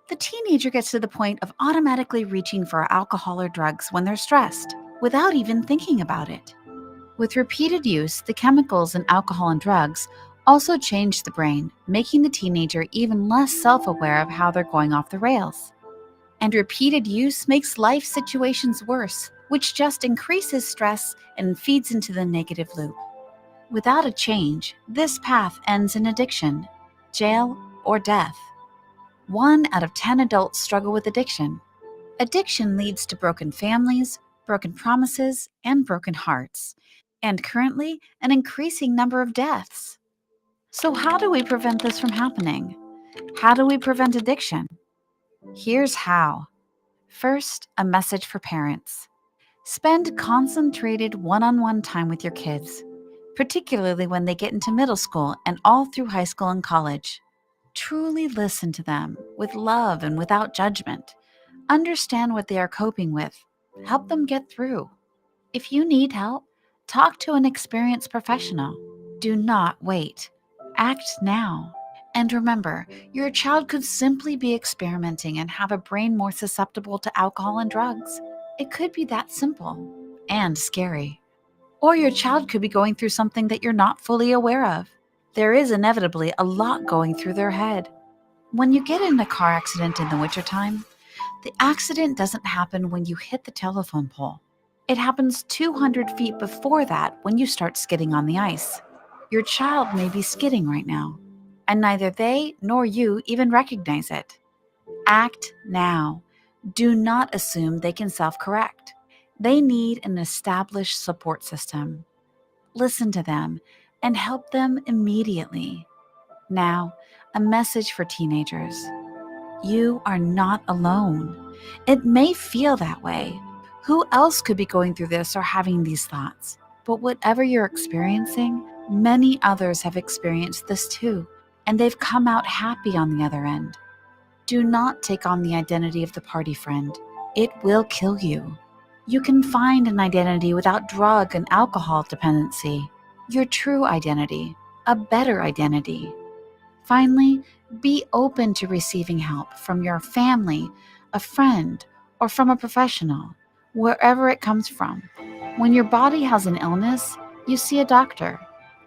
The teenager gets to the point of automatically reaching for alcohol or drugs when they're stressed, without even thinking about it. With repeated use, the chemicals in alcohol and drugs also change the brain, making the teenager even less self-aware of how they're going off the rails. And repeated use makes life situations worse, which just increases stress and feeds into the negative loop. Without a change, this path ends in addiction, jail, or death. 1 out of 10 adults struggle with addiction. Addiction leads to broken families, broken promises, and broken hearts, and currently an increasing number of deaths. So how do we prevent this from happening? How do we prevent addiction? Here's how. First, a message for parents. Spend concentrated one-on-one time with your kids, particularly when they get into middle school and all through high school and college. Truly listen to them with love and without judgment. Understand what they are coping with. Help them get through. If you need help, talk to an experienced professional. Do not wait. Act now. And remember, your child could simply be experimenting and have a brain more susceptible to alcohol and drugs. It could be that simple and scary. Or your child could be going through something that you're not fully aware of. There is inevitably a lot going through their head. When you get in a car accident in the wintertime, the accident doesn't happen when you hit the telephone pole. It happens 200 feet before that when you start skidding on the ice. Your child may be skidding right now, and neither they nor you even recognize it. Act now. Do not assume they can self-correct. They need an established support system. Listen to them and help them immediately. Now, a message for teenagers. You are not alone. It may feel that way. Who else could be going through this or having these thoughts? But whatever you're experiencing, many others have experienced this too, and they've come out happy on the other end. Do not take on the identity of the party friend. It will kill you. You can find an identity without drug and alcohol dependency. Your true identity, a better identity. Finally, be open to receiving help from your family, a friend, or from a professional, wherever it comes from. When your body has an illness, you see a doctor.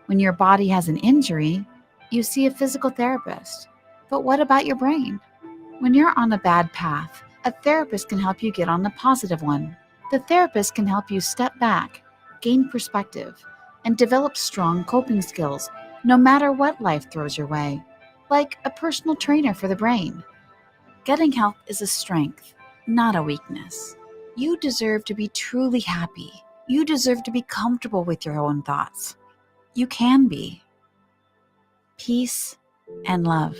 When your body has an injury, you see a physical therapist. But what about your brain? When you're on a bad path, a therapist can help you get on the positive one. The therapist can help you step back, gain perspective, and develop strong coping skills no matter what life throws your way, like a personal trainer for the brain. Getting help is a strength, not a weakness. You deserve to be truly happy. You deserve to be comfortable with your own thoughts. You can be. Peace and love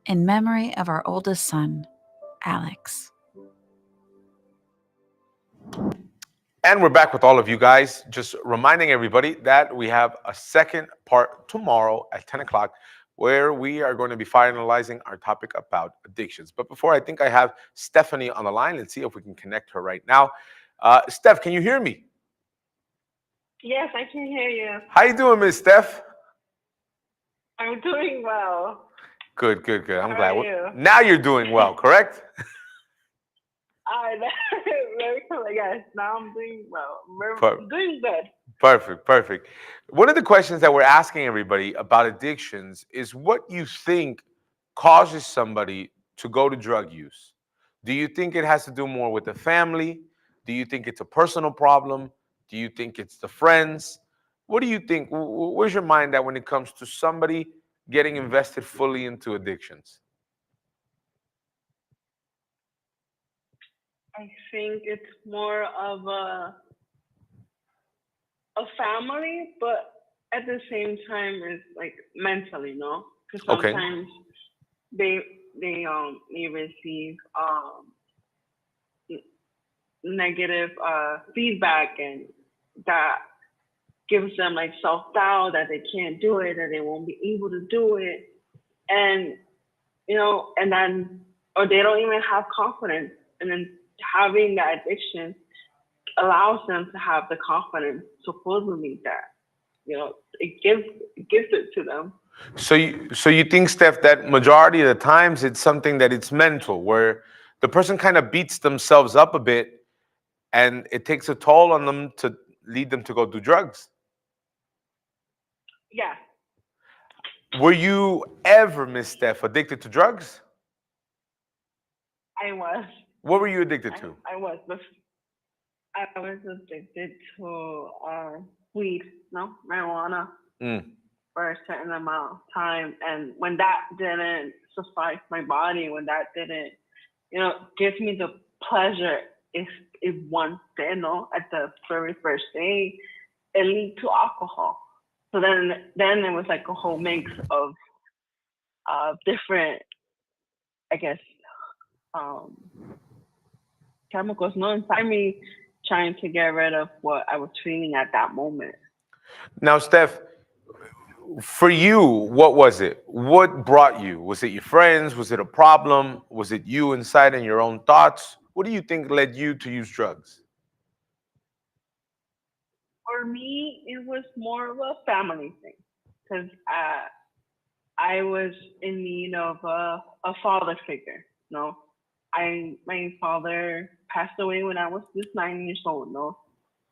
in memory of our oldest son, Alex. And we're back with all of you guys. Just reminding everybody that we have a second part tomorrow at 10 o'clock where we are going to be finalizing our topic about addictions. But before, I think I have Stephanie on the line. Let's see if we can connect her right now. Steph, can you hear me? Yes, I can hear you. How you doing, Miss Steph? I'm doing well. Good, good, good. I'm How glad. are you? Now you're doing well, correct? Very cool. Yes, now I'm doing well. Per- Doing good. Perfect, perfect. One of the questions that we're asking everybody about addictions is what you think causes somebody to go to drug use. Do you think it has to do more with the family? Do you think it's a personal problem? Do you think it's the friends? What do you think? Where's your mind at when it comes to somebody getting invested fully into addictions? I think it's more of a family, but at the same time, it's like mentally, no? Because Okay. sometimes they receive negative feedback, and that gives them like self-doubt that they can't do it, that they won't be able to do it, and and then, or they don't even have confidence, and then having that addiction allows them to have the confidence, supposedly, that it gives it to them. So you think, Steph, that majority of the times it's something that it's mental, where the person kind of beats themselves up a bit, and it takes a toll on them to lead them to go do drugs? Yeah. Were you ever, Miss Steph, addicted to drugs? I was. What were you addicted to? I was addicted to weed, marijuana, for a certain amount of time. And when that didn't suffice my body, when that didn't, give me the pleasure, if one did, at the very first day, it led to alcohol. So then it was like a whole mix of different, I guess, chemicals inside me, trying to get rid of what I was feeling at that moment. Now, Steph, for you, what was it? What brought you? Was it your friends? Was it a problem? Was it you inside and your own thoughts? What do you think led you to use drugs? For me, it was more of a family thing, because I was in need of a father figure. My father passed away when I was just 9 years old.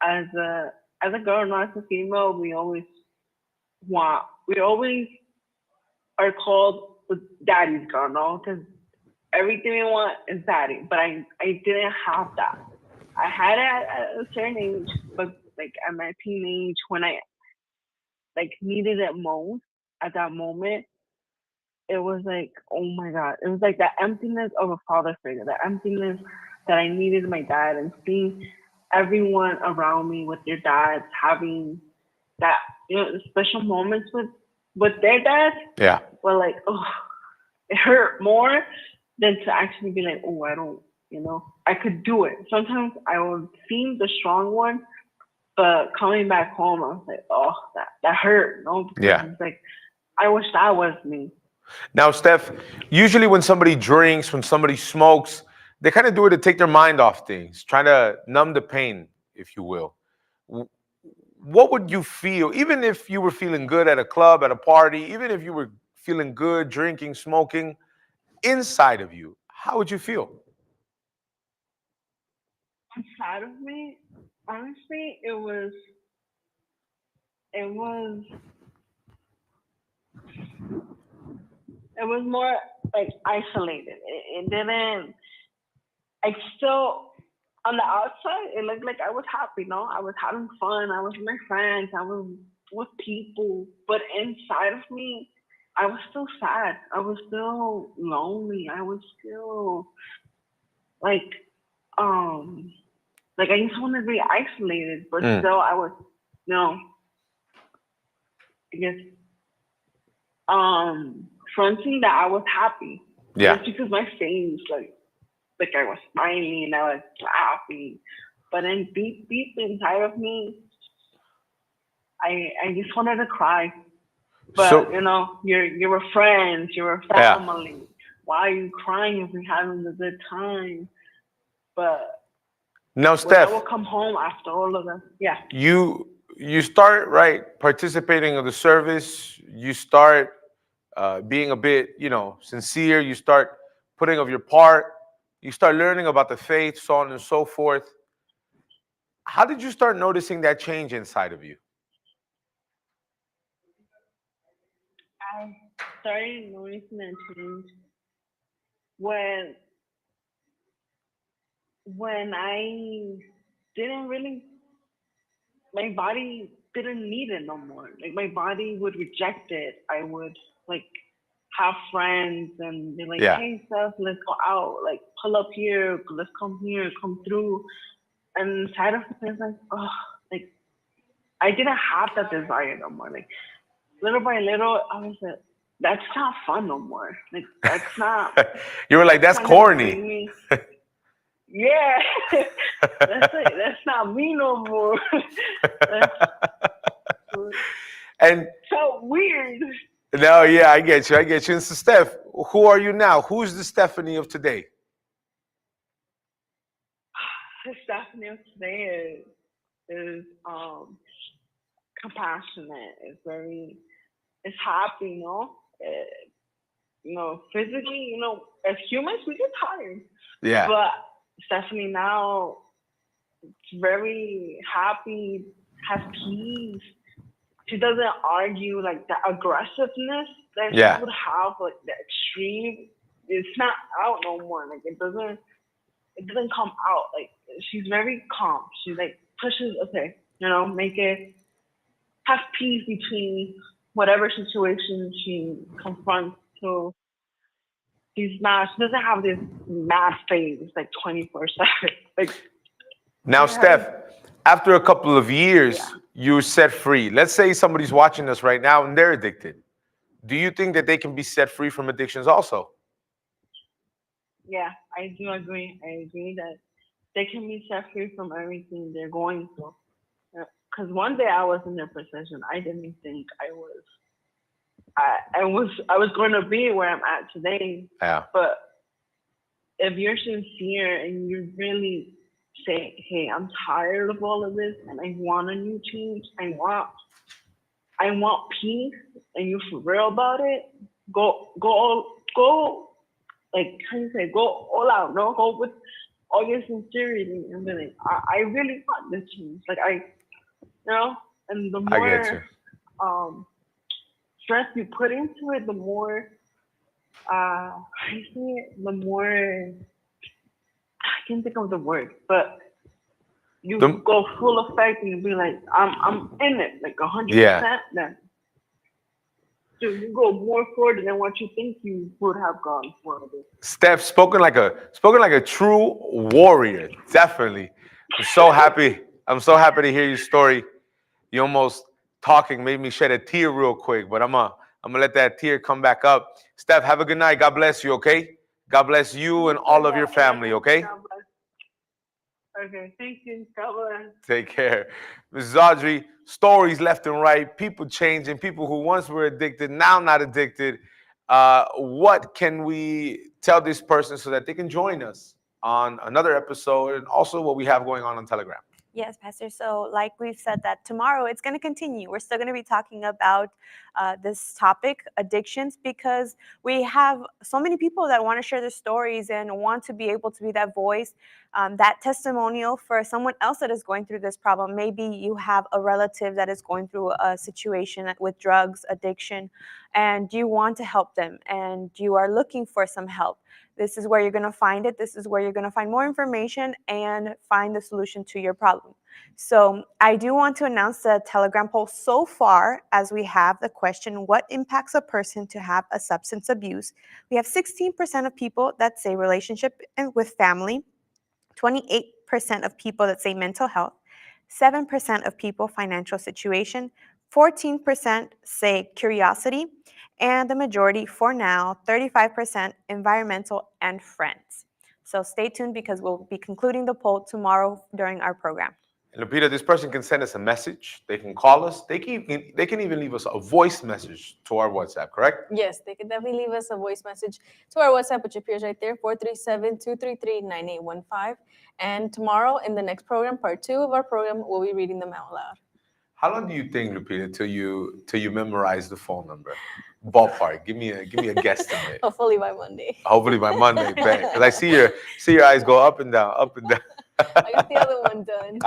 As a girl, not as a female, we always are called the daddy's girl, because everything we want is daddy. But I didn't have that. I had it at a certain age, but like at my teenage, when I needed it most at that moment, it was like, oh my God, it was like that emptiness of a father figure, that emptiness that I needed my dad, and seeing everyone around me with their dads having that, special moments with their dads. Yeah. Well, like, oh, it hurt more than to actually be like, oh, I don't you know, I could do it. Sometimes I would seem the strong one, but coming back home, I was like, oh, that hurt, you know? Because Yeah. it's like, I wish that was me. Now, Steph, usually when somebody drinks, when somebody smokes, they kind of do it to take their mind off things, trying to numb the pain, if you will. What would you feel, even if you were feeling good at a club, at a party, even if you were feeling good, drinking, smoking, inside of you, how would you feel? Inside of me, honestly, it was more like isolated. It didn't. I still, on the outside, it looked like I was happy. No, I was having fun. I was with my friends. I was with people. But inside of me, I was still sad. I was still lonely. I was still like I just wanted to be isolated. But still, I was, you know, I guess fronting that I was happy. Yeah. Just because my face, like I was smiling and I was laughing, but then deep inside of me, I just wanted to cry. But So- you know, you were friends, you were family. Why are you crying if you're having a good time? But Now, when I Steph, will come home after all of that, yeah. you start, right, participating in the service. You start being a bit, you know, sincere. You start putting of your part. You start learning about the faith, so on and so forth. How did you start noticing that change inside of you? I started noticing that change when I didn't really, my body didn't need it no more. Like my body would reject it. I would like have friends and be like, Yeah. hey Steph, let's go out, like pull up here, let's come here, come through. And inside of me, I was like, oh, like I didn't have that desire no more. Like little by little, I was like, that's not fun no more. Like that's not. You were like, that's not gonna corny. bring me- Yeah, that's not me no more. And So weird. no, yeah, I get you. And so, Steph, who are you now? Who's the Stephanie of today? The Stephanie of today is compassionate. It's happy, you know. You know, physically, you know, as humans we get tired. Yeah. But Stephanie now is very happy, has peace. She doesn't argue like the aggressiveness that Yeah. she would have, like the extreme. It's not out no more. Like it doesn't come out. Like she's very calm. She like pushes, okay, you know, make it have peace between whatever situation she confronts. So she doesn't have this mad phase like 24/7. Like Now, yeah. Steph, after a couple of years, you're set free. Let's say somebody's watching us right now and they're addicted. Do you think that they can be set free from addictions also? Yeah, I do agree. I agree that they can be set free from everything they're going through. Because one day I was in their position. I didn't think I was. I was going to be where I'm at today. Yeah. But if you're sincere and you really say, "Hey, I'm tired of all of this, and I want a new change. I want peace," and you're for real about it, go. Like how you say, go all out. No, go with all your sincerity and be like, I really want this change. Like you know, and the I get you. more stress you put into it, the more how you say it, the more I can't think of the word, but you go full effect and you be like, I'm in it, like 100%. Then so you go more forward than what you think you would have gone forward. Steph, spoken like a true warrior. Definitely. I'm so happy to hear your story. You almost talking made me shed a tear real quick, but I'm gonna let that tear come back up. Steph, have a good night. God bless you, okay? God bless you and all of your family, okay? God bless. Okay, thank you. God bless. Take care. Mrs. Audrey, stories left and right, people changing, people who once were addicted, now not addicted. What can we tell this person so that they can join us on another episode, and also what we have going on Telegram? Yes, Pastor. So like we've said that tomorrow it's going to continue. We're still going to be talking about this topic, addictions, because we have so many people that want to share their stories and want to be able to be that voice, that testimonial for someone else that is going through this problem. Maybe you have a relative that is going through a situation with drugs, addiction, and you want to help them and you are looking for some help. This is where you're going to find it. This is where you're going to find more information and find the solution to your problem. So I do want to announce the Telegram poll so far, as we have the question, what impacts a person to have a substance abuse? We have 16% of people that say relationship with family, 28% of people that say mental health, 7% of people financial situation, 14% say curiosity, and the majority for now, 35%, environmental and friends. So stay tuned because we'll be concluding the poll tomorrow during our program. And Lupita, this person can send us a message. They can call us. They can even leave us a voice message to our WhatsApp, correct? Yes, they can definitely leave us a voice message to our WhatsApp, which appears right there, 437-233-9815. And tomorrow in the next program, part 2 of our program, we'll be reading them out loud. How long do you think, Lupita, till you memorize the phone number? Ballpark. Give me a guesstimate. Hopefully by Monday. Hopefully by Monday, because I see your eyes go up and down, up and down. I got the other one done.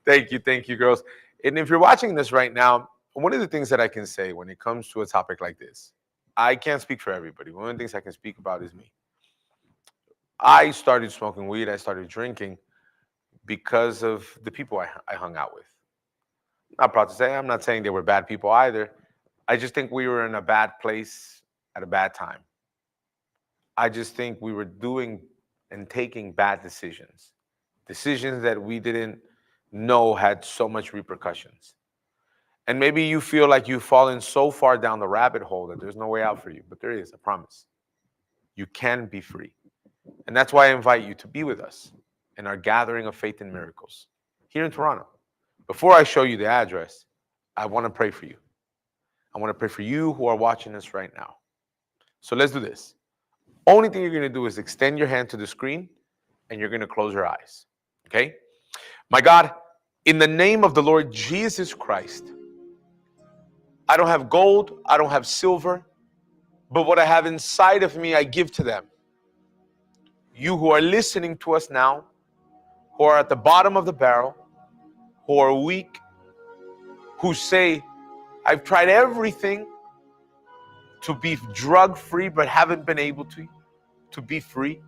Thank you, girls. And if you're watching this right now, one of the things that I can say when it comes to a topic like this, I can't speak for everybody. One of the things I can speak about is me. I started smoking weed. I started drinking because of the people I hung out with. Not proud to say, I'm not saying they were bad people either. I just think we were in a bad place at a bad time. I just think we were doing and taking bad decisions. Decisions that we didn't know had so much repercussions. And maybe you feel like you've fallen so far down the rabbit hole that there's no way out for you, but there is, I promise. You can be free. And that's why I invite you to be with us in our gathering of faith and miracles here in Toronto. Before I show you the address, I want to pray for you. I want to pray for you who are watching us right now. So let's do this. Only thing you're going to do is extend your hand to the screen and you're going to close your eyes. Okay? My God, in the name of the Lord Jesus Christ, I don't have gold, I don't have silver, but what I have inside of me, I give to them. You who are listening to us now, who are at the bottom of the barrel, who are weak, who say, I've tried everything to be drug-free, but haven't been able to be free,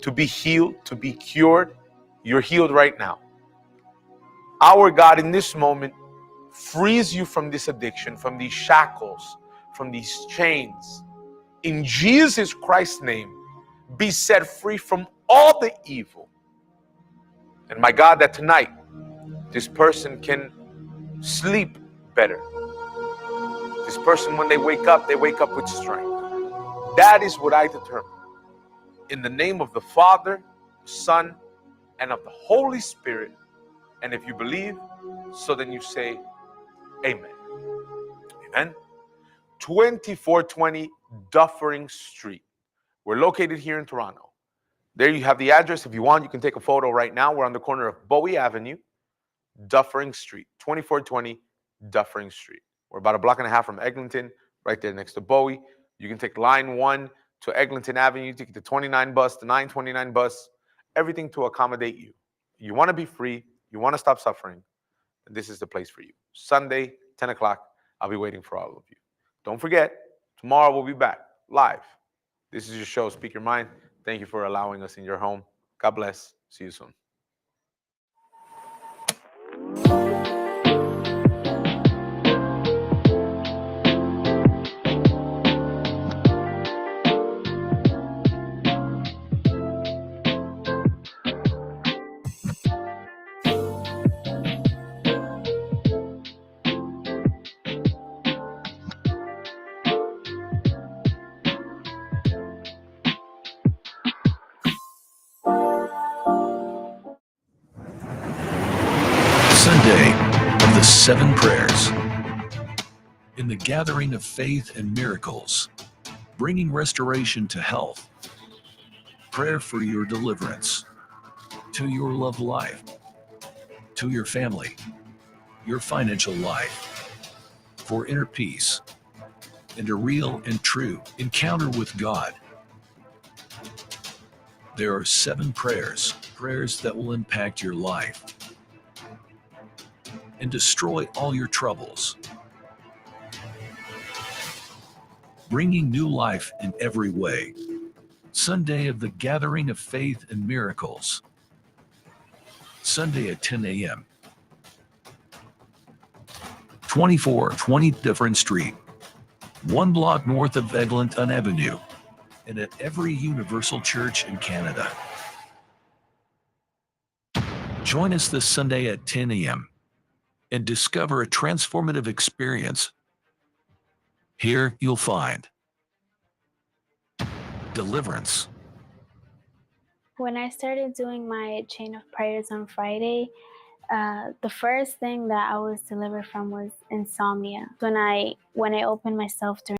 to be healed, to be cured. You're healed right now. Our God in this moment frees you from this addiction, from these shackles, from these chains. In Jesus Christ's name, be set free from all the evil. And my God, that tonight, this person can sleep better. This person, when they wake up with strength. That is what I determine. In the name of the Father, Son, and of the Holy Spirit. And if you believe, so then you say, Amen. Amen. 2420 Dufferin Street. We're located here in Toronto. There you have the address. If you want, you can take a photo right now. We're on the corner of Bowie Avenue, Dufferin Street, 2420 Dufferin Street. We're about a block and a half from Eglinton, right there next to Bowie. You can take line 1 to Eglinton Avenue, take the 29 bus, the 929 bus, everything to accommodate you. You want to be free, you want to stop suffering, this is the place for you. Sunday, 10 o'clock, I'll be waiting for all of you. Don't forget, tomorrow we'll be back live. This is your show, Speak Your Mind. Thank you for allowing us in your home. God bless. See you soon. 7 prayers. In the gathering of faith and miracles, bringing restoration to health, prayer for your deliverance, to your love life, to your family, your financial life, for inner peace, and a real and true encounter with God. There are 7 prayers that will impact your life and destroy all your troubles, bringing new life in every way. Sunday of the Gathering of Faith and Miracles. Sunday at 10 a.m. 2420 Different Street, 1 block north of Eglinton Avenue, and at every Universal Church in Canada. Join us this Sunday at 10 a.m. and discover a transformative experience. Here you'll find deliverance. When I started doing my chain of prayers on Friday, the first thing that I was delivered from was insomnia. When I opened myself during